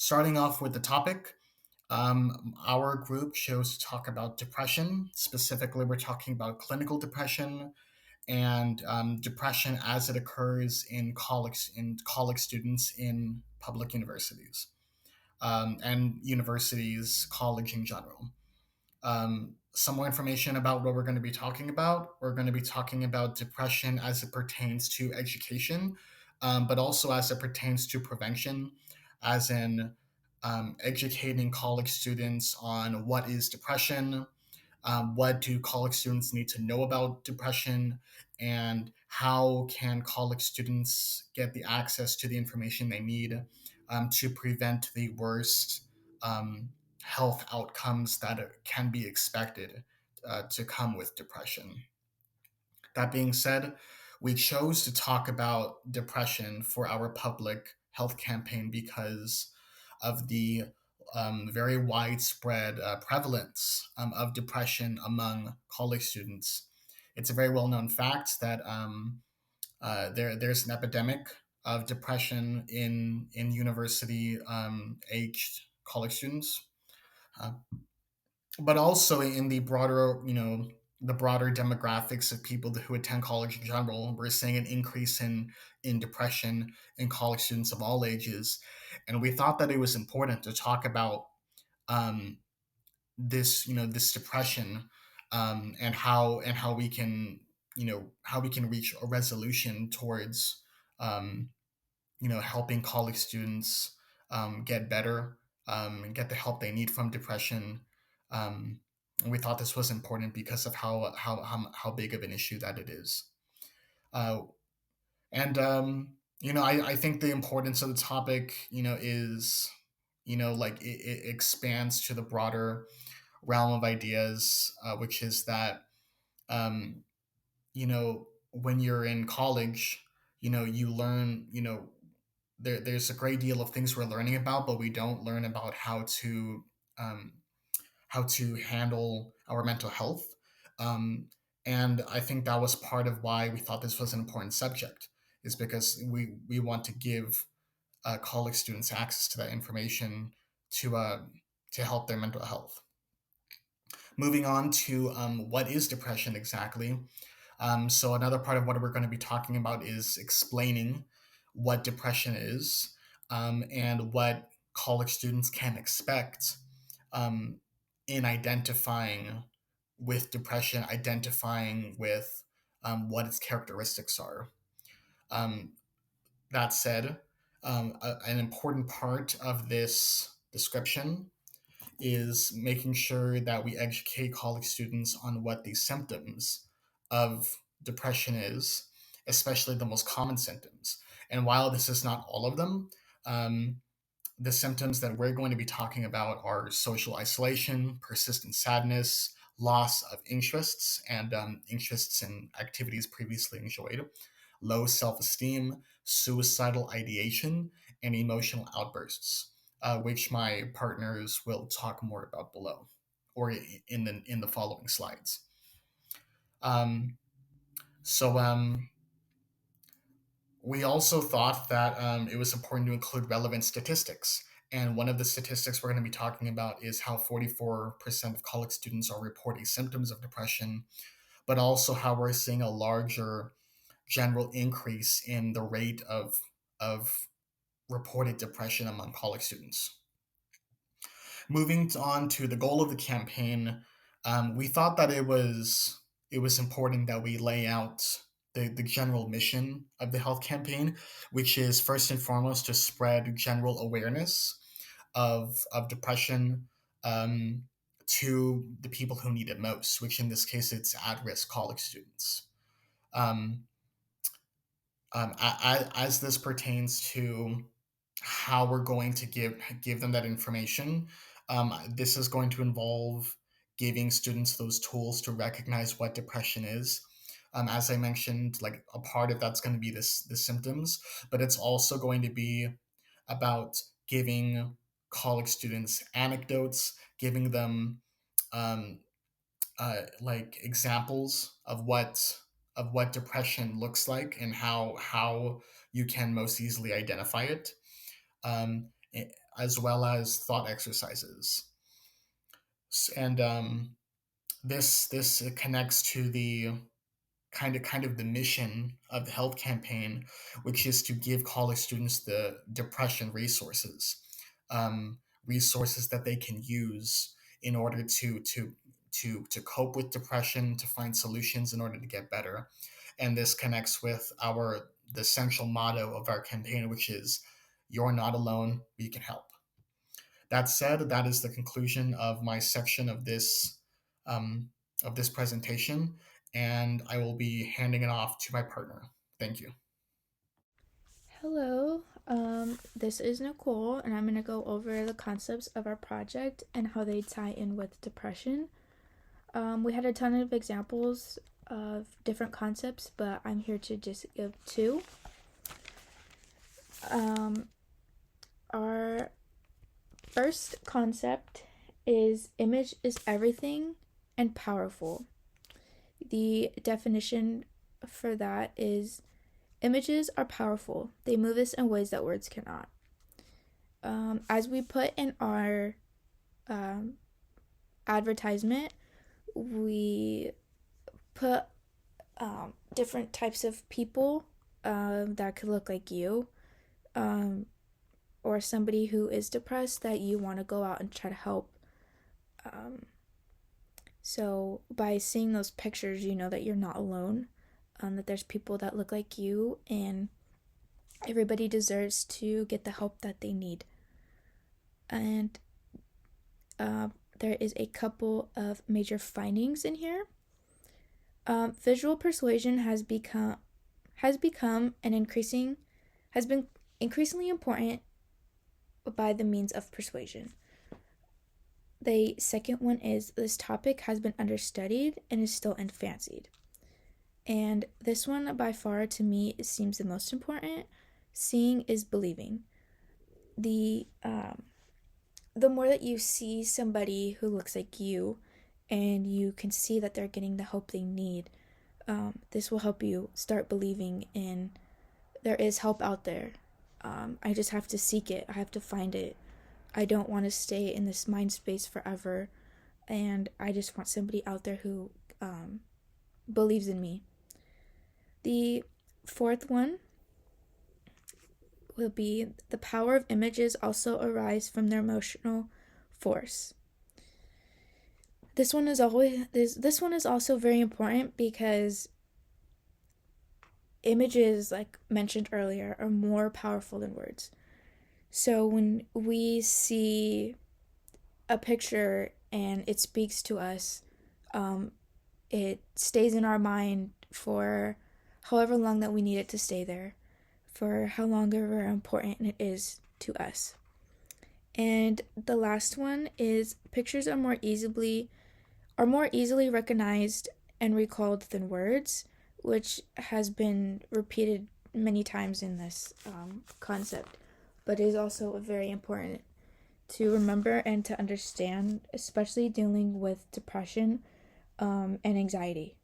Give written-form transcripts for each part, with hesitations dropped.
Starting off with the topic, our group chose to talk about depression. Specifically, we're talking about clinical depression and depression as it occurs in college students in public universities and universities, college in general. Some more information about what we're going to be talking about. We're going to be talking about depression as it pertains to education, but also as it pertains to prevention, as in educating college students on what is depression, what do college students need to know about depression, and how can college students get the access to the information they need to prevent the worst health outcomes that can be expected to come with depression. That being said, we chose to talk about depression for our public health campaign because of the very widespread prevalence of depression among college students. It's a very well known fact that there's an epidemic of depression in university aged college students, uh, but also in the broader, the broader demographics of people who attend college in general. We're seeing an increase in depression in college students of all ages, and we thought that it was important to talk about um, this depression, and how we can how we can reach a resolution towards um, helping college students get better, and get the help they need from depression. And we thought this was important because of how big of an issue that it is. Uh, and I think the importance of the topic, is, like it expands to the broader realm of ideas, which is that when you're in college, you learn, there's a great deal of things we're learning about, but we don't learn about um, how to handle our mental health. Um, and I think that was part of why we thought this was an important subject, is because we want to give college students access to that information to uh, to help their mental health. Moving on to what is depression exactly. So another part of what we're going to be talking about is explaining what depression is, and what college students can expect um, in identifying with depression, identifying with what its characteristics are. Um, that said, an important part of this description is making sure that we educate college students on what the symptoms of depression is, especially the most common symptoms. And while this is not all of them, um, the symptoms that we're going to be talking about are social isolation, persistent sadness, loss of interests and interests in activities previously enjoyed, low self esteem, suicidal ideation, and emotional outbursts, which my partners will talk more about below or in the following slides. Um, so, we also thought that it was important to include relevant statistics. And one of the statistics we're going to be talking about is how 44% of college students are reporting symptoms of depression, but also how we're seeing a larger general increase in the rate of reported depression among college students. Moving on to the goal of the campaign, we thought that it was important that we lay out the general mission of the health campaign, which is first and foremost to spread general awareness of depression to the people who need it most, which in this case it's at-risk college students. Um, as this pertains to how we're going to give them that information, this is going to involve giving students those tools to recognize what depression is. As I mentioned, like a part of that's going to be the symptoms, but it's also going to be about giving college students anecdotes, giving them um, like examples of what depression looks like and how you can most easily identify it. Um, as well as thought exercises. And this connects to the kind of the mission of the health campaign, which is to give college students the depression resources, um, resources that they can use in order to cope with depression, to find solutions in order to get better. And this connects with our the central motto of our campaign, which is "You're not alone. We can help." That said, that is the conclusion of my section um, of this presentation, and I will be handing it off to my partner. Thank you. Hello, this is Nicole, and I'm going to go over the concepts of our project and how they tie in with depression. We had a ton of examples of different concepts, but I'm here to just give two. Our first concept is image is everything and powerful. The definition for that is images are powerful. They move us in ways that words cannot. As we put in our advertisement, we put different types of people that could look like you, or somebody who is depressed that you want to go out and try to help. So by seeing those pictures, you know that you're not alone, that there's people that look like you, and everybody deserves to get the help that they need. And there is a couple of major findings in here. Visual persuasion has been increasingly important by the means of persuasion. The second one is this topic has been understudied and is still infancied. And this one, by far, to me, seems the most important. Seeing is believing. The more that you see somebody who looks like you, and you can see that they're getting the help they need, this will help you start believing in there is help out there. I just have to seek it. I have to find it. I don't want to stay in this mind space forever, and I just want somebody out there who believes in me. The fourth one will be the power of images also arise from their emotional force. This one is also very important because images, like mentioned earlier, are more powerful than words. So when we see a picture and it speaks to us, it stays in our mind for however long that we need it to stay there, for how longer important it is to us. And the last one is pictures are more easily recognized and recalled than words, which has been repeated many times in this concept, but is also very important to remember and to understand, especially dealing with depression and anxiety.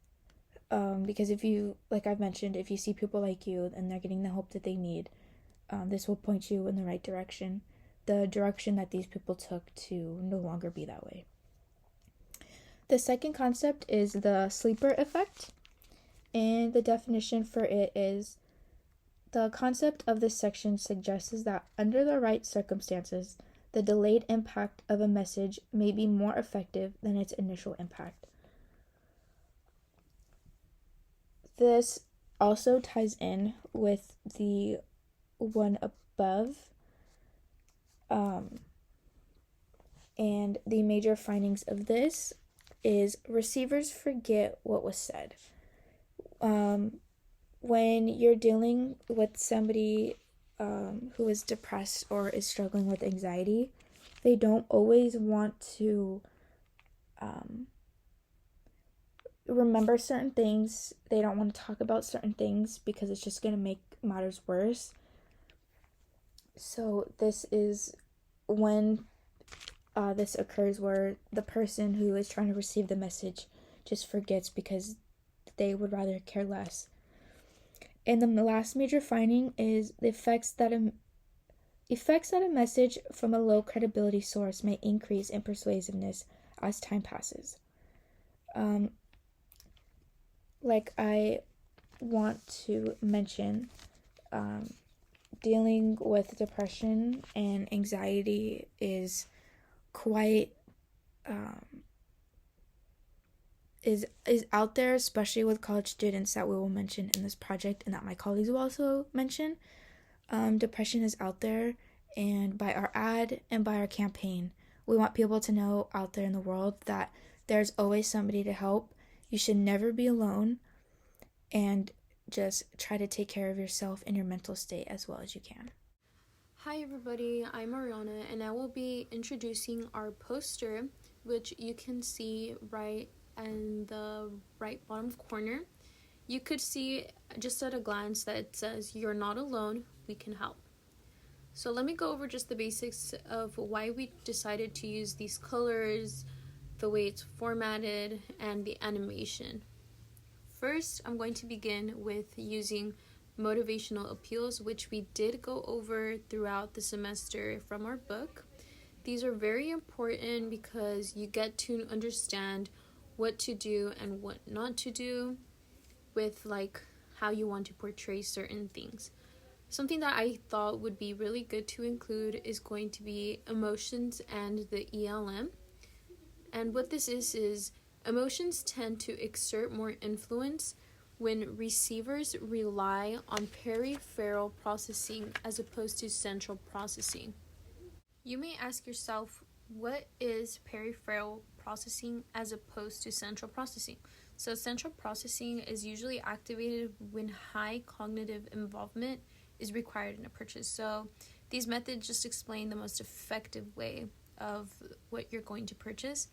Because if you, like I've mentioned, if you see people like you and they're getting the help that they need, this will point you in the right direction, the direction that these people took to no longer be that way. The second concept is the sleeper effect, and the definition for it is the concept of this section suggests that under the right circumstances, the delayed impact of a message may be more effective than its initial impact. This also ties in with the one above, and the major findings of this is receivers forget what was said. When you're dealing with somebody who is depressed or is struggling with anxiety, they don't always want to remember certain things. They don't want to talk about certain things because it's just going to make matters worse. So this is when this occurs, where the person who is trying to receive the message just forgets because they would rather care less. And the last major finding is the effects that Effects that a message from a low credibility source may increase in persuasiveness as time passes. Um, like I want to mention, dealing with depression and anxiety is quite is out there, especially with college students that we will mention in this project and that my colleagues will also mention. Depression is out there, and by our ad and by our campaign, we want people to know out there in the world that there's always somebody to help. You should never be alone, and just try to take care of yourself and your mental state as well as you can. Hi everybody, I'm Ariana and I will be introducing our poster, which you can see right in the right bottom corner. You could see just at a glance that it says, "You're not alone, we can help." So let me go over just the basics of why we decided to use these colors, the way it's formatted, and the animation. First, I'm going to begin with using motivational appeals, which we did go over throughout the semester from our book. These are very important because you get to understand what to do and what not to do with like how you want to portray certain things. Something that I thought would be really good to include is going to be emotions and the ELM. And what this is emotions tend to exert more influence when receivers rely on peripheral processing as opposed to central processing. You may ask yourself, what is peripheral processing as opposed to central processing? So central processing is usually activated when high cognitive involvement is required in a purchase. So these methods just explain the most effective way of what you're going to purchase.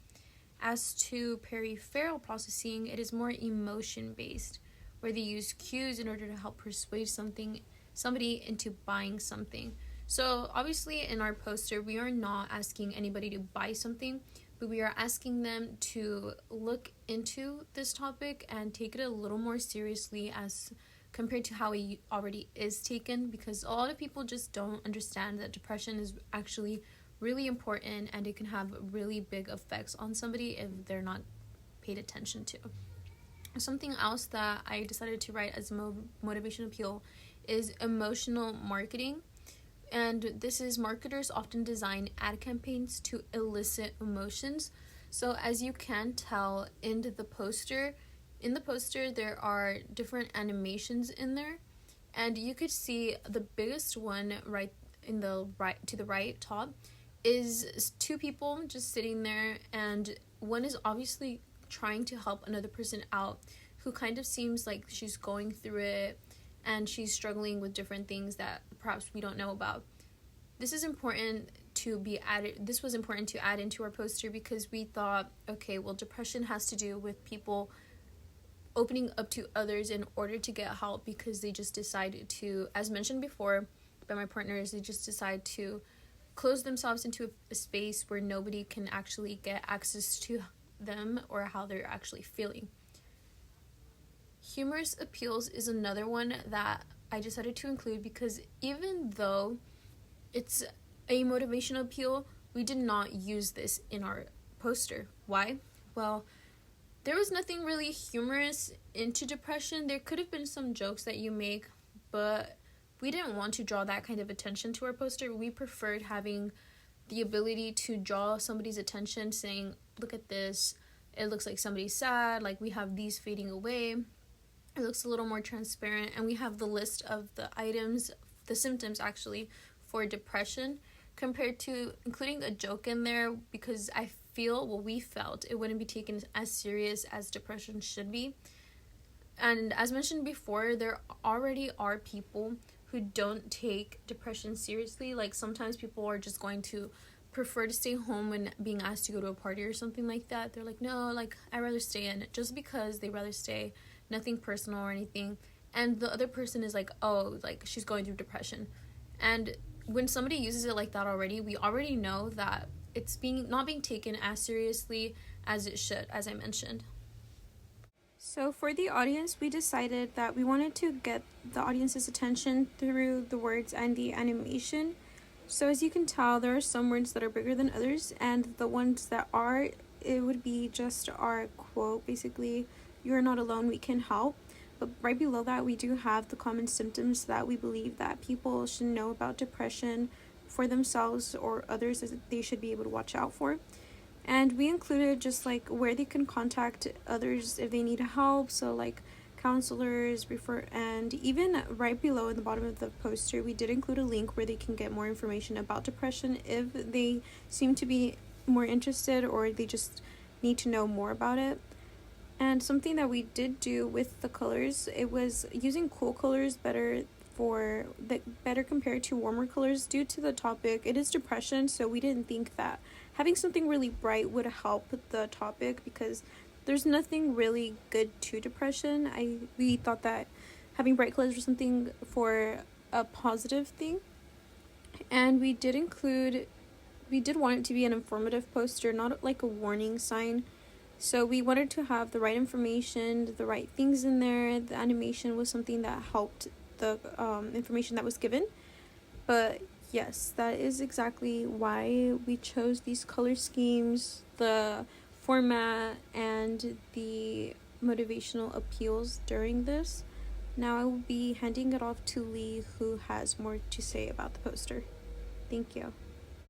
As to peripheral processing, it is more emotion-based, where they use cues in order to help persuade somebody into buying something. So obviously in our poster, we are not asking anybody to buy something, but we are asking them to look into this topic and take it a little more seriously as compared to how it already is taken, because a lot of people just don't understand that depression is actually really important and it can have really big effects on somebody if they're not paid attention to. Something else that I decided to write as a motivation appeal is emotional marketing. And this is marketers often design ad campaigns to elicit emotions. So as you can tell in the poster, there are different animations in there. And you could see the biggest one right in the right to the right top is two people just sitting there, and one is obviously trying to help another person out who kind of seems like she's going through it and she's struggling with different things that perhaps we don't know about. This was important to add into our poster because we thought, okay, well, depression has to do with people opening up to others in order to get help because they just decided to, as mentioned before by my partners, they just decide to close themselves into a space where nobody can actually get access to them or how they're actually feeling. Humorous appeals is another one that I decided to include because even though it's a motivational appeal, we did not use this in our poster. Why? Well, there was nothing really humorous into depression. There could have been some jokes that you make, but we didn't want to draw that kind of attention to our poster. We preferred having the ability to draw somebody's attention saying, look at this, it looks like somebody's sad, like we have these fading away. It looks a little more transparent, and we have the list of the symptoms actually for depression compared to including a joke in there because we felt it wouldn't be taken as serious as depression should be. And as mentioned before, there already are people who don't take depression seriously. Like sometimes people are just going to prefer to stay home when being asked to go to a party or something like that. They're like, no, like I'd rather stay in, just because they rather stay, nothing personal or anything. And the other person is like, oh, like she's going through depression. And when somebody uses it like that already, we already know that it's not being taken as seriously as it should, as I mentioned. So for the audience, we decided that we wanted to get the audience's attention through the words and the animation. So as you can tell, there are some words that are bigger than others, and the ones that are, it would be just our quote, basically, "You are not alone, we can help." But right below that, we do have the common symptoms that we believe that people should know about depression for themselves or others, that they should be able to watch out for. And we included just like where they can contact others if they need help, so like counselors, refer, and even right below in the bottom of the poster, we did include a link where they can get more information about depression if they seem to be more interested or they just need to know more about it. And something that we did do with the colors, it was using cool colors better compared to warmer colors due to the topic. It is depression, so we didn't think that having something really bright would help the topic because there's nothing really good to depression. We thought that having bright colors was something for a positive thing. And we did want it to be an informative poster, not like a warning sign. So we wanted to have the right information, the right things in there. The animation was something that helped the information that was given. But yes, that is exactly why we chose these color schemes, the format, and the motivational appeals during this. Now I will be handing it off to Lee, who has more to say about the poster. Thank you.